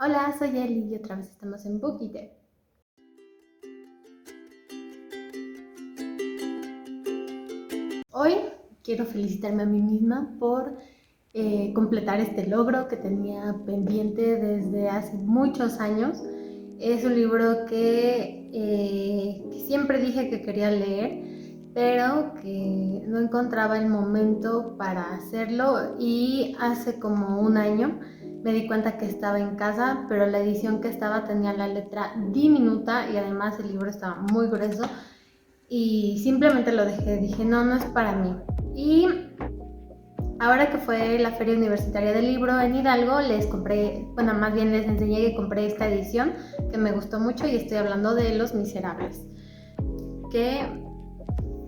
Hola, soy Eli y otra vez estamos en Book Eater. Hoy quiero felicitarme a mí misma por completar este logro que tenía pendiente desde hace muchos años. Es un libro que siempre dije que quería leer, pero que no encontraba el momento para hacerlo, y hace como un año me di cuenta que estaba en casa, pero la edición que estaba tenía la letra diminuta y además el libro estaba muy grueso y simplemente lo dejé. Dije, no es para mí. Y ahora que fue la Feria Universitaria del Libro en Hidalgo, les enseñé que compré esta edición que me gustó mucho, y estoy hablando de Los Miserables, que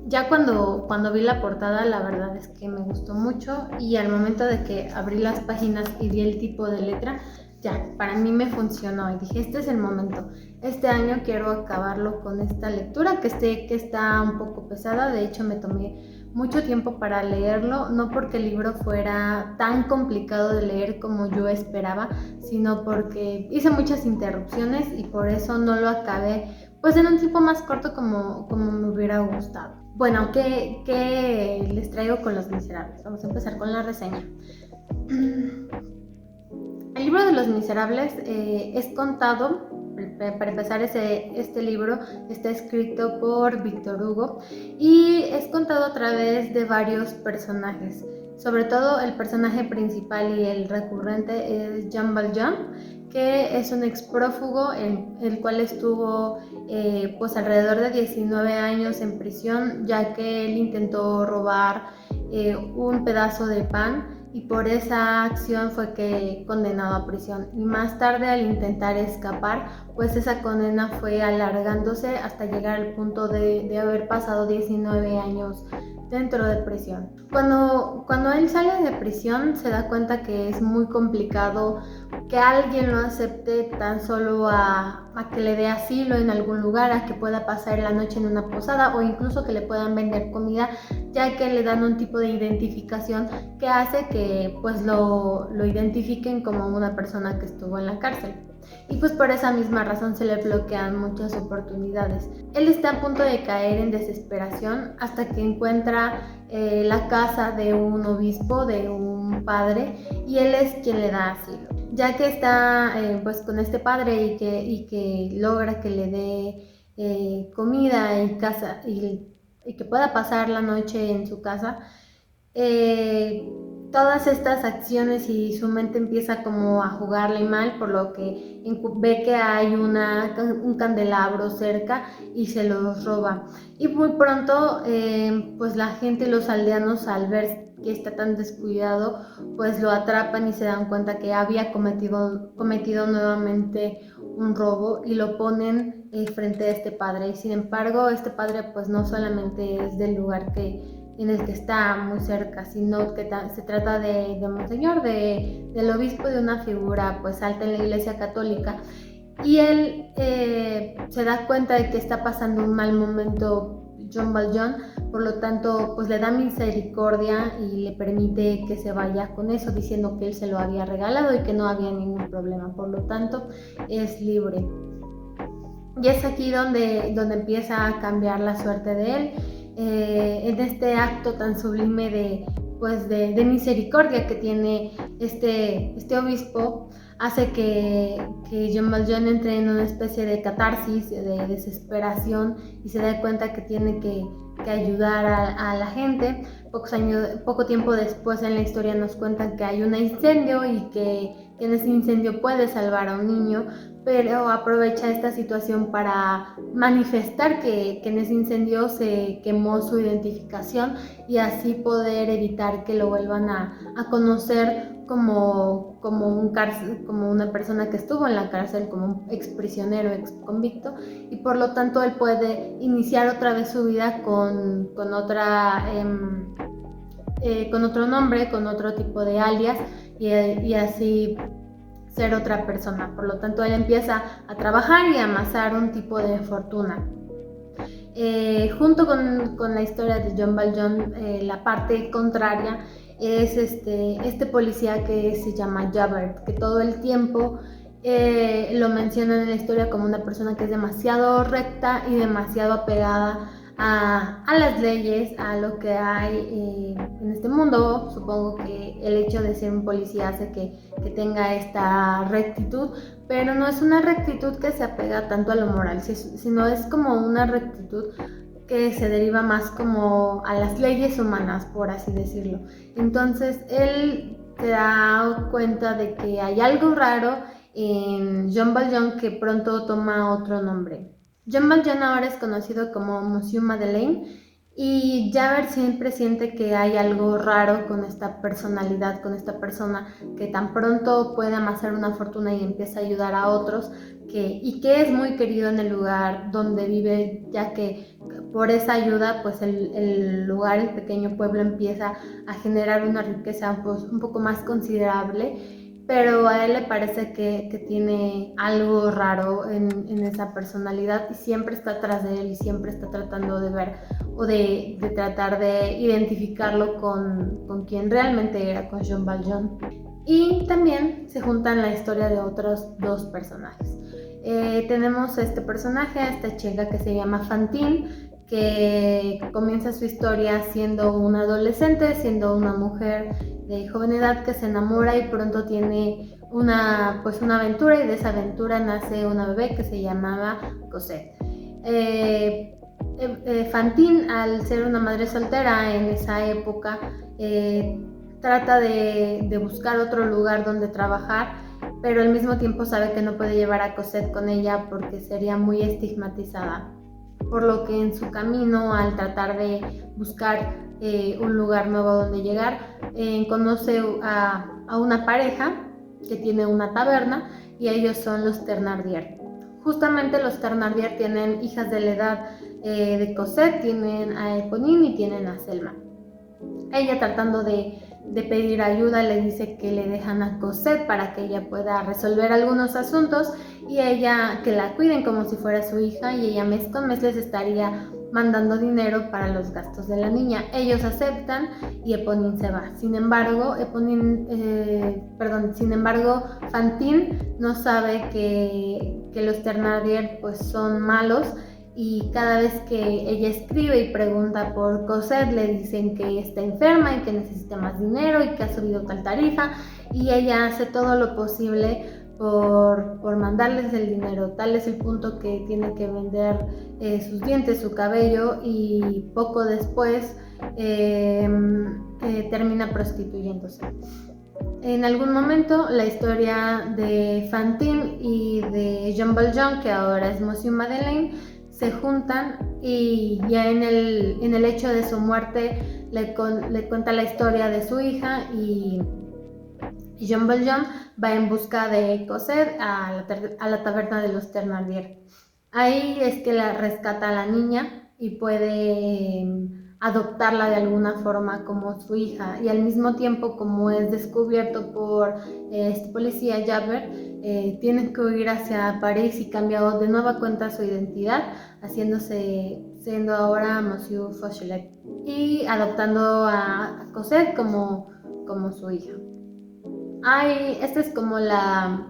ya cuando vi la portada, la verdad es que me gustó mucho, y al momento de que abrí las páginas y vi el tipo de letra, ya, para mí me funcionó y dije, este es el momento. Este año quiero acabarlo con esta lectura, que está un poco pesada. De hecho, me tomé mucho tiempo para leerlo, no porque el libro fuera tan complicado de leer como yo esperaba, sino porque hice muchas interrupciones y por eso no lo acabé pues en un tiempo más corto como me hubiera gustado. Bueno, ¿qué les traigo con Los Miserables? Vamos a empezar con la reseña. El libro de Los Miserables es contado, para empezar, este libro está escrito por Víctor Hugo y es contado a través de varios personajes. Sobre todo el personaje principal y el recurrente es Jean Valjean, que es un exprófugo, el cual estuvo pues alrededor de 19 años en prisión, ya que él intentó robar un pedazo de pan, y por esa acción fue que condenado a prisión. Y más tarde, al intentar escapar, pues esa condena fue alargándose hasta llegar al punto de haber pasado 19 años dentro de prisión. Cuando él sale de prisión, se da cuenta que es muy complicado que alguien lo acepte tan solo a que le dé asilo en algún lugar, a que pueda pasar la noche en una posada o incluso que le puedan vender comida, ya que le dan un tipo de identificación que hace que pues lo identifiquen como una persona que estuvo en la cárcel. Y pues por esa misma razón se le bloquean muchas oportunidades. Él está a punto de caer en desesperación hasta que encuentra la casa de un obispo, de un padre, y él es quien le da asilo. Ya que está pues con este padre y que logra que le dé comida y casa y que pueda pasar la noche en su casa, todas estas acciones y su mente empieza como a jugarle mal, por lo que ve que hay un candelabro cerca y se los roba. Y muy pronto pues la gente y los aldeanos, al ver que está tan descuidado, pues lo atrapan y se dan cuenta que había cometido nuevamente un robo, y lo ponen frente a este padre. Y sin embargo, este padre pues no solamente es del lugar en el que está muy cerca, sino que se trata de Monseñor, del obispo, de una figura pues alta en la Iglesia Católica, y él se da cuenta de que está pasando un mal momento Jean Valjean, por lo tanto pues le da misericordia y le permite que se vaya con eso, diciendo que él se lo había regalado y que no había ningún problema, por lo tanto es libre. Y es aquí donde empieza a cambiar la suerte de él, en este acto tan sublime de misericordia que tiene este obispo. Hace que Jean Valjean entre en una especie de catarsis, de desesperación, y se da cuenta que tiene que ayudar a la gente. Poco tiempo después en la historia nos cuentan que hay un incendio y que en ese incendio puede salvar a un niño, pero aprovecha esta situación para manifestar que en ese incendio se quemó su identificación, y así poder evitar que lo vuelvan a conocer como una persona que estuvo en la cárcel, como un exprisionero, exconvicto, y por lo tanto él puede iniciar otra vez su vida con otro nombre, con otro tipo de alias, y así ser otra persona. Por lo tanto, él empieza a trabajar y a amasar un tipo de fortuna. Junto con la historia de Jean Valjean, la parte contraria es este policía que se llama Javert, que todo el tiempo lo mencionan en la historia como una persona que es demasiado recta y demasiado apegada a las leyes, a lo que hay en este mundo. Supongo que el hecho de ser un policía hace que tenga esta rectitud, pero no es una rectitud que se apega tanto a lo moral, sino es como una rectitud que se deriva más como a las leyes humanas, por así decirlo. Entonces él se da cuenta de que hay algo raro en Jean Valjean, que pronto toma otro nombre. Jean Valjean ahora es conocido como Monsieur Madeleine, y Javert siempre siente que hay algo raro con esta personalidad, con esta persona que tan pronto puede amasar una fortuna y empieza a ayudar a otros, y que es muy querido en el lugar donde vive, ya que por esa ayuda pues el lugar, el pequeño pueblo, empieza a generar una riqueza pues un poco más considerable. Pero a él le parece que tiene algo raro en esa personalidad, y siempre está atrás de él y siempre está tratando de ver o de tratar de identificarlo con quien realmente era, con Jean Valjean. Y también se juntan la historia de otros dos personajes. Tenemos a este personaje, a esta chica que se llama Fantine, que comienza su historia siendo una adolescente, siendo una mujer de joven edad que se enamora y pronto tiene una aventura, y de esa aventura nace una bebé que se llamaba Cosette. Fantine, al ser una madre soltera en esa época, trata de buscar otro lugar donde trabajar, pero al mismo tiempo sabe que no puede llevar a Cosette con ella porque sería muy estigmatizada. Por lo que en su camino, al tratar de buscar un lugar nuevo donde llegar, conoce a una pareja que tiene una taberna, y ellos son los Thénardier. Justamente los Thénardier tienen hijas de la edad de Cosette, tienen a Éponine y tienen a Selma. Ella, tratando de pedir ayuda, le dice que le dejan a Cosette para que ella pueda resolver algunos asuntos, y ella que la cuiden como si fuera su hija, y ella mes con mes les estaría mandando dinero para los gastos de la niña. Ellos aceptan y Éponine se va. Sin embargo, Fantine no sabe que los Thénardier pues son malos, y cada vez que ella escribe y pregunta por Cosette, le dicen que está enferma y que necesita más dinero y que ha subido tal tarifa, y ella hace todo lo posible por mandarles el dinero. Tal es el punto que tiene que vender sus dientes, su cabello, y poco después termina prostituyéndose. En algún momento la historia de Fantine y de Jean Valjean, que ahora es Monsieur Madeleine, se juntan, y ya en el hecho de su muerte le cuenta la historia de su hija, y Jean Valjean va en busca de Cosette a la taberna de los Thénardier. Ahí es que la rescata a la niña y puede adoptarla de alguna forma como su hija, y al mismo tiempo, como es descubierto por este policía Javert, tienen que huir hacia París y cambiar de nueva cuenta su identidad, siendo ahora Monsieur Fauchelevent, y adoptando a Cosette como su hija. Esta es como la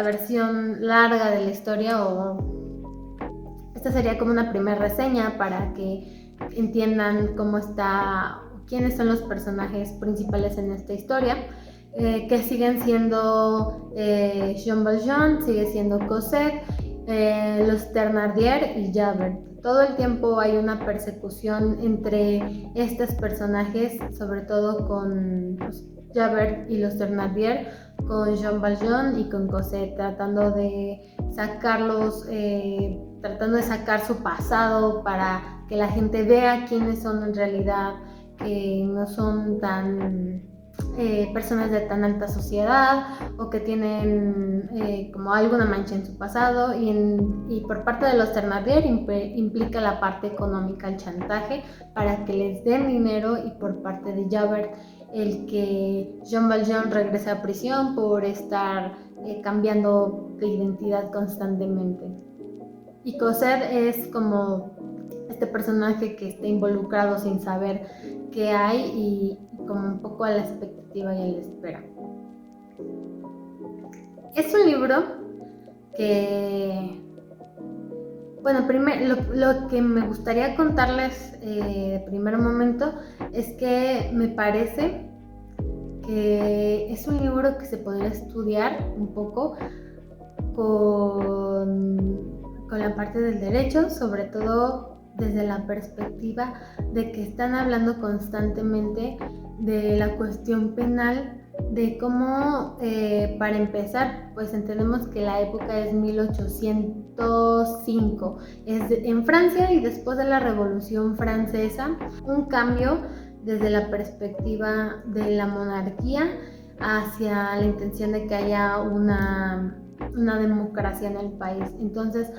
versión larga de la historia, o esta sería como una primera reseña para que entiendan quiénes son los personajes principales en esta historia, que siguen siendo Jean Valjean, sigue siendo Cosette, los Thénardier y Javert. Todo el tiempo hay una persecución entre estos personajes, sobre todo con Javert y los Thénardier, con Jean Valjean y con Cosette, tratando de sacar su pasado para que la gente vea quiénes son en realidad, que no son tan personas de tan alta sociedad, o que tienen como alguna mancha en su pasado, y por parte de los Thénardier implica la parte económica, el chantaje para que les den dinero, y por parte de Javert el que Jean Valjean regrese a prisión por estar cambiando de identidad constantemente. Y Cosette es como este personaje que está involucrado sin saber qué hay, y como un poco a la expectativa y a la espera. Es un libro que, bueno, lo que me gustaría contarles de primer momento es que me parece que es un libro que se podría estudiar un poco con la parte del derecho, sobre todo desde la perspectiva de que están hablando constantemente de la cuestión penal, de cómo, para empezar, pues entendemos que la época es 1805, es en Francia, y después de la Revolución Francesa, un cambio desde la perspectiva de la monarquía hacia la intención de que haya una democracia en el país. Entonces,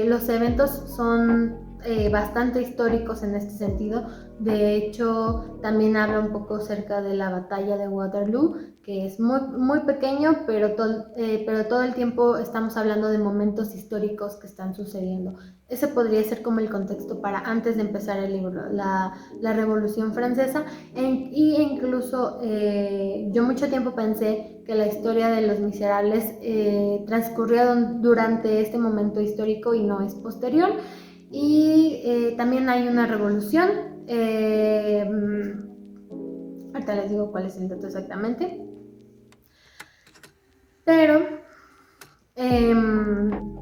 los eventos son bastante históricos en este sentido. De hecho, también habla un poco acerca de la batalla de Waterloo, que es muy, muy pequeño, pero todo el tiempo estamos hablando de momentos históricos que están sucediendo. Ese podría ser como el contexto para antes de empezar el libro, la Revolución Francesa, y incluso yo mucho tiempo pensé que la historia de Los Miserables transcurría durante este momento histórico y no es posterior. Y también hay una revolución, ahorita les digo cuál es el dato exactamente, pero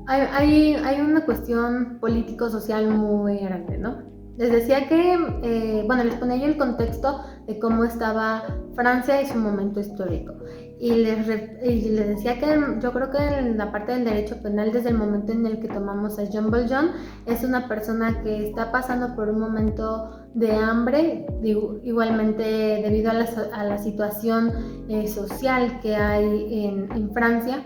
hay una cuestión político-social muy grande, ¿no? Les decía que, bueno, les ponía yo el contexto de cómo estaba Francia y su momento histórico. Y les decía que yo creo que en la parte del derecho penal, desde el momento en el que tomamos a Jean Valjean, es una persona que está pasando por un momento de hambre, igualmente debido a la situación social que hay en Francia,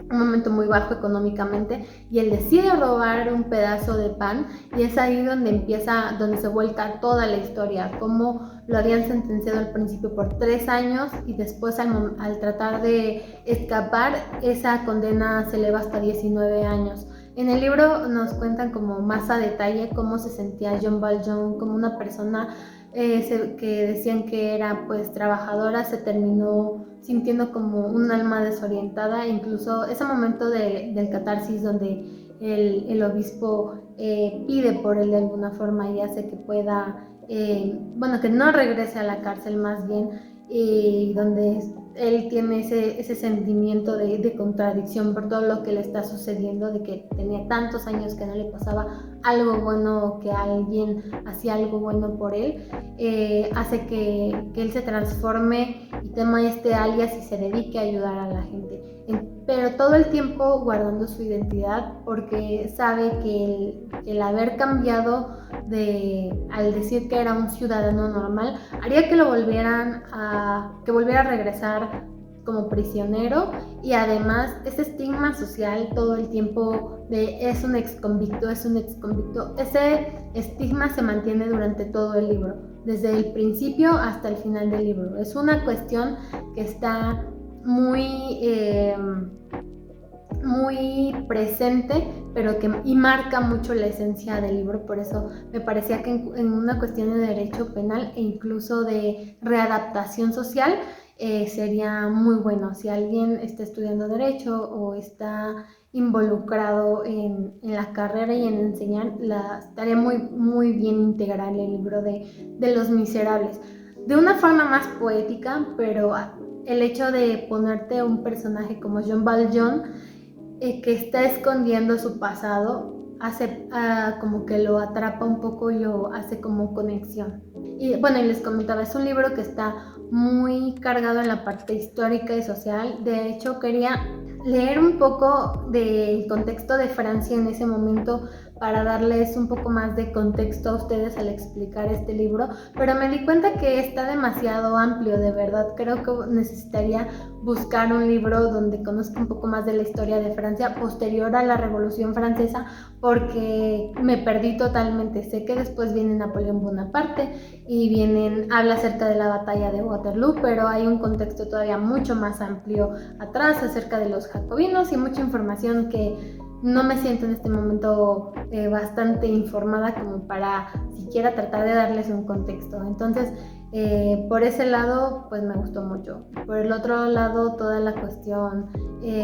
un momento muy bajo económicamente, y él decide robar un pedazo de pan, y es ahí donde se vuelca toda la historia, cómo lo habían sentenciado al principio por 3 años y después al tratar de escapar, esa condena se eleva hasta 19 años. En el libro nos cuentan como más a detalle cómo se sentía Jean Valjean como una persona que decían que era pues trabajadora, se terminó sintiendo como un alma desorientada. Incluso ese momento del catarsis donde el obispo pide por él de alguna forma y hace que pueda, que no regrese a la cárcel más bien, y donde él tiene ese sentimiento de contradicción por todo lo que le está sucediendo, de que tenía tantos años que no le pasaba algo bueno, o que alguien hacía algo bueno por él, hace que él se transforme y toma este alias y se dedique a ayudar a la gente, pero todo el tiempo guardando su identidad, porque sabe que el haber cambiado al decir que era un ciudadano normal haría que volviera a regresar como prisionero, y además ese estigma social todo el tiempo de es un ex convicto, ese estigma se mantiene durante todo el libro, desde el principio hasta el final del libro. Es una cuestión que está muy presente, y marca mucho la esencia del libro. Por eso me parecía que en una cuestión de derecho penal e incluso de readaptación social, sería muy bueno. Si alguien está estudiando derecho o está involucrado en la carrera y en enseñar, estaría muy, muy bien integrar el libro de Los Miserables de una forma más poética, pero el hecho de ponerte un personaje como Jean Valjean, que está escondiendo su pasado, hace como que lo atrapa un poco y lo hace como conexión. Y bueno, y les comentaba, es un libro que está muy cargado en la parte histórica y social. De hecho, quería leer un poco del contexto de Francia en ese momento para darles un poco más de contexto a ustedes al explicar este libro, pero me di cuenta que está demasiado amplio, de verdad. Creo que necesitaría buscar un libro donde conozca un poco más de la historia de Francia posterior a la Revolución Francesa, porque me perdí totalmente. Sé que después viene Napoleón Bonaparte y habla acerca de la batalla de Waterloo, pero hay un contexto todavía mucho más amplio atrás acerca de los jacobinos y mucha información que no me siento en este momento bastante informada como para siquiera tratar de darles un contexto. Entonces, Por ese lado, pues me gustó mucho. Por el otro lado, toda la cuestión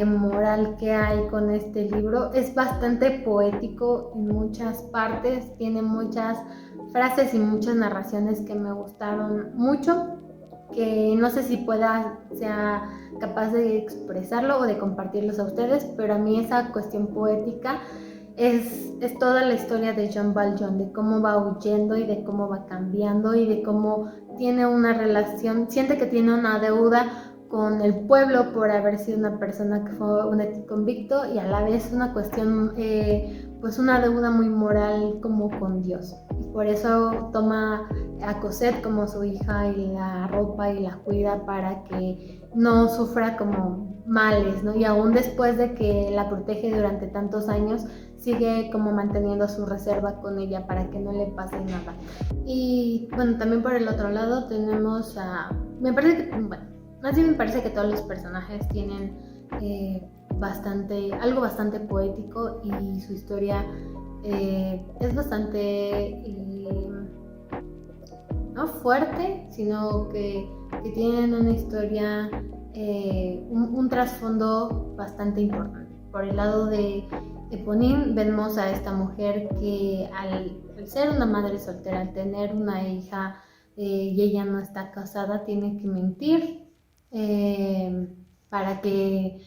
moral que hay con este libro es bastante poético en muchas partes, tiene muchas frases y muchas narraciones que me gustaron mucho, que no sé si sea capaz de expresarlo o de compartirlos a ustedes, pero a mí esa cuestión poética es toda la historia de Jean Valjean, de cómo va huyendo y de cómo va cambiando y de cómo tiene una relación, siente que tiene una deuda con el pueblo por haber sido una persona que fue un exconvicto y a la vez una cuestión, pues una deuda muy moral como con Dios. Y por eso toma a Cosette como su hija y la ropa y la cuida para que no sufra como males, ¿no? Y aún después de que la protege durante tantos años, sigue como manteniendo su reserva con ella para que no le pase nada. Y bueno, también por el otro lado tenemos me parece que, bueno, más bien me parece que todos los personajes tienen algo bastante poético y su historia es bastante, no fuerte, sino que tienen una historia, un trasfondo bastante importante. Por el lado de Eponine vemos a esta mujer que al ser una madre soltera, al tener una hija y ella no está casada, tiene que mentir para que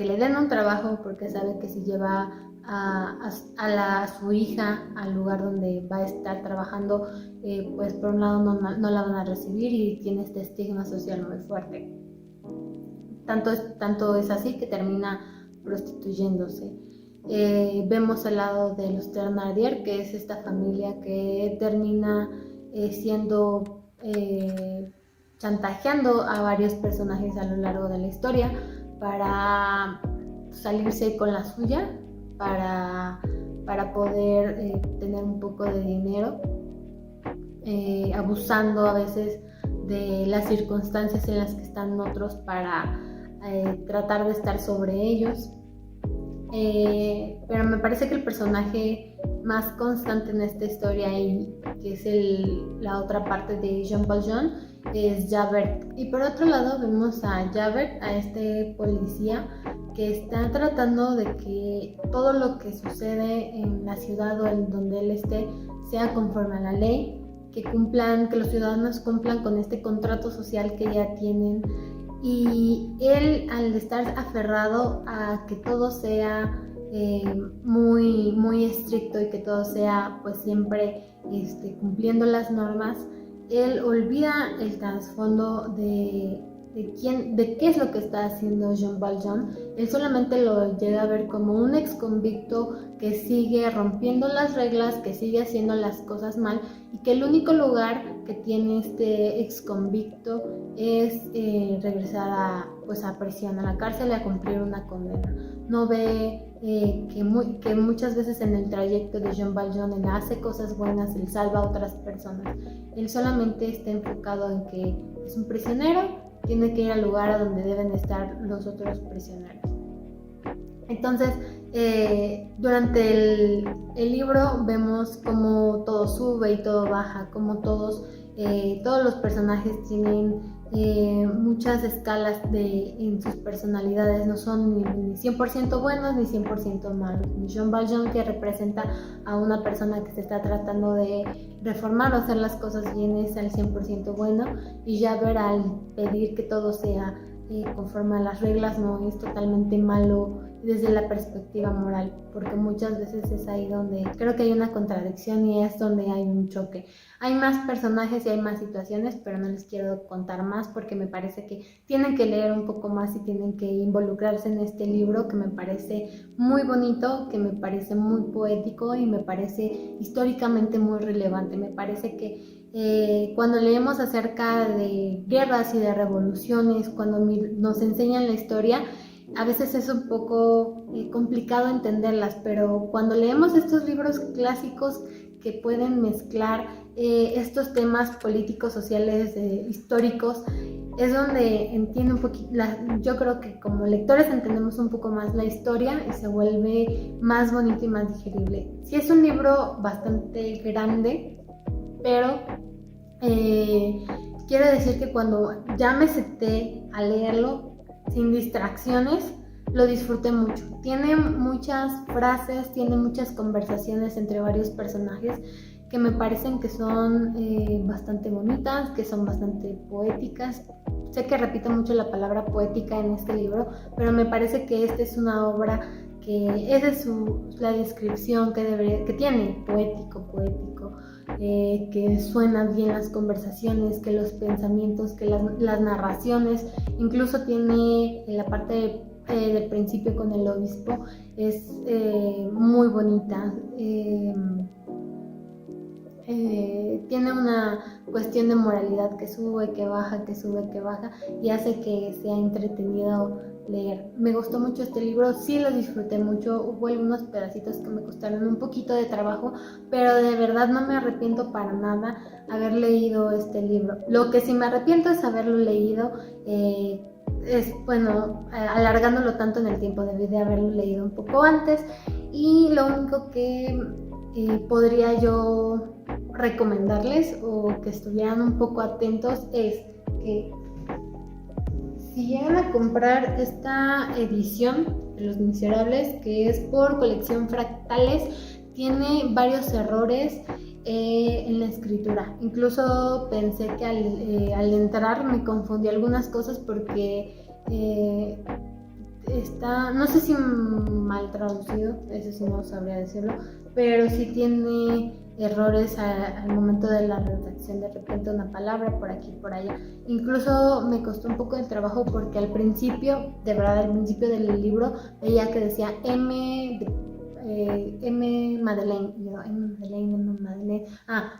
le den un trabajo, porque sabe que si lleva a su hija al lugar donde va a estar trabajando, pues por un lado no la van a recibir y tiene este estigma social muy fuerte. Tanto es así que termina prostituyéndose. Vemos el lado de los Thénardier, que es esta familia que termina chantajeando a varios personajes a lo largo de la historia para salirse con la suya, para poder tener un poco de dinero, abusando a veces de las circunstancias en las que están otros para tratar de estar sobre ellos. Pero me parece que el personaje más constante en esta historia, y que es la otra parte de Jean Valjean, es Javert. Y por otro lado vemos a Javert, a este policía que está tratando de que todo lo que sucede en la ciudad o en donde él esté sea conforme a la ley, que los ciudadanos cumplan con este contrato social que ya tienen. Y él, al estar aferrado a que todo sea muy, muy estricto y que todo sea pues siempre cumpliendo las normas, él olvida el trasfondo de qué es lo que está haciendo Jean Valjean. Él solamente lo llega a ver como un ex convicto que sigue rompiendo las reglas, que sigue haciendo las cosas mal, y que el único lugar que tiene este ex convicto es regresar a prisión, a la cárcel, y a cumplir una condena. No ve que muchas veces en el trayecto de Jean Valjean él hace cosas buenas, él salva a otras personas. Él solamente está enfocado en que es un prisionero, tiene que ir al lugar a donde deben estar los otros prisioneros. Entonces, durante el libro vemos cómo todo sube y todo baja, cómo todos los personajes tienen muchas escalas en sus personalidades, no son ni 100% buenos ni 100% malos. Jean Valjean, que representa a una persona que se está tratando de reformar o hacer las cosas bien, es al 100% bueno, y Javert, al pedir que todo sea conforme a las reglas, no es totalmente malo desde la perspectiva moral, porque muchas veces es ahí donde creo que hay una contradicción y es donde hay un choque. Hay más personajes y hay más situaciones, pero no les quiero contar más porque me parece que tienen que leer un poco más y tienen que involucrarse en este libro, que me parece muy bonito, que me parece muy poético y me parece históricamente muy relevante. Me parece que cuando leemos acerca de guerras y de revoluciones, cuando nos enseñan la historia, a veces es un poco complicado entenderlas, pero cuando leemos estos libros clásicos que pueden mezclar estos temas políticos, sociales, históricos, es donde entiende un poquito, yo creo que como lectores entendemos un poco más la historia y se vuelve más bonito y más digerible. Sí, es un libro bastante grande, pero Quiero decir que cuando ya me senté a leerlo sin distracciones, lo disfruté mucho. Tiene muchas frases, tiene muchas conversaciones entre varios personajes que me parecen que son bastante bonitas, que son bastante poéticas. Sé que repito mucho la palabra poética en este libro, pero me parece que esta es una obra que esa es la descripción que tiene, poético, que suenan bien las conversaciones, que los pensamientos, que las narraciones, incluso tiene la parte del principio con el obispo, es muy bonita. Tiene una cuestión de moralidad que sube, que baja, y hace que sea entretenido leer. Me gustó mucho este libro, sí lo disfruté mucho, hubo algunos pedacitos que me costaron un poquito de trabajo, pero de verdad no me arrepiento para nada haber leído este libro. Lo que sí me arrepiento es haberlo leído, alargándolo tanto en el tiempo, debí de haberlo leído un poco antes, y lo único que podría yo recomendarles o que estuvieran un poco atentos es que si llegan a comprar esta edición de Los Miserables, que es por Colección Fractales, tiene varios errores en la escritura. Incluso pensé que al entrar me confundí algunas cosas porque está, no sé si mal traducido, eso sí no sabría decirlo, pero sí tiene errores al momento de la redacción, de repente una palabra por aquí por allá. Incluso me costó un poco de trabajo porque al principio, de verdad, al principio del libro veía que decía M Madeleine, y yo, M Madeleine,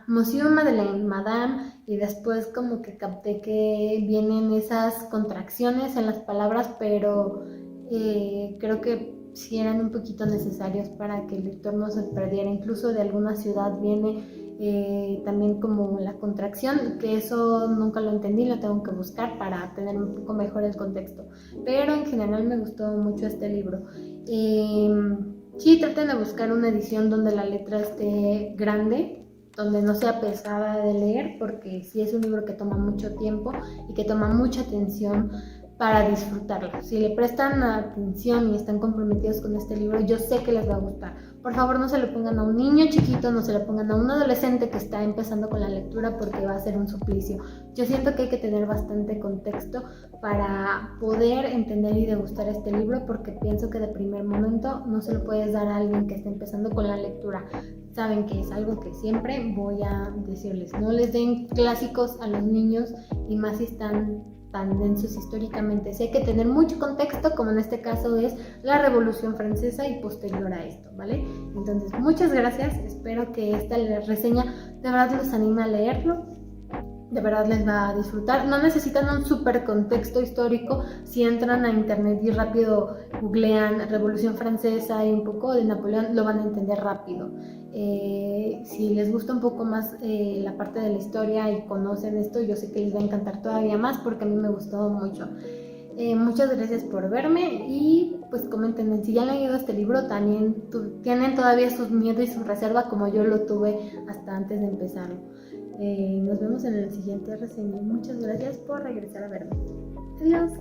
Monsieur Madeleine, Madame, y después como que capté que vienen esas contracciones en las palabras, pero creo que sí eran un poquito necesarios para que el lector no se perdiera. Incluso de alguna ciudad viene también como la contracción, que eso nunca lo entendí, lo tengo que buscar para tener un poco mejor el contexto, pero en general me gustó mucho este libro. Sí, traten de buscar una edición donde la letra esté grande, donde no sea pesada de leer, porque sí es un libro que toma mucho tiempo y que toma mucha atención para disfrutarlo. Si le prestan atención y están comprometidos con este libro, yo sé que les va a gustar. Por favor, no se lo pongan a un niño chiquito, no se lo pongan a un adolescente que está empezando con la lectura, porque va a ser un suplicio. Yo siento que hay que tener bastante contexto para poder entender y degustar este libro, porque pienso que de primer momento no se lo puedes dar a alguien que está empezando con la lectura. Saben que es algo que siempre voy a decirles: no les den clásicos a los niños, y más si están tan densos históricamente. Sí hay que tener mucho contexto, como en este caso es la Revolución Francesa y posterior a esto, ¿vale? Entonces, muchas gracias, espero que esta reseña de verdad los anime a leerlo, de verdad les va a disfrutar. No necesitan un súper contexto histórico. Si entran a internet y rápido googlean Revolución Francesa y un poco de Napoleón, lo van a entender rápido. Si les gusta un poco más la parte de la historia y conocen esto, yo sé que les va a encantar todavía más, porque a mí me gustó mucho. Muchas gracias por verme, y pues comenten si ya han leído este libro, también tienen todavía sus miedos y su reserva como yo lo tuve hasta antes de empezarlo. Nos vemos en el siguiente reseña. Muchas gracias por regresar a verme. Adiós.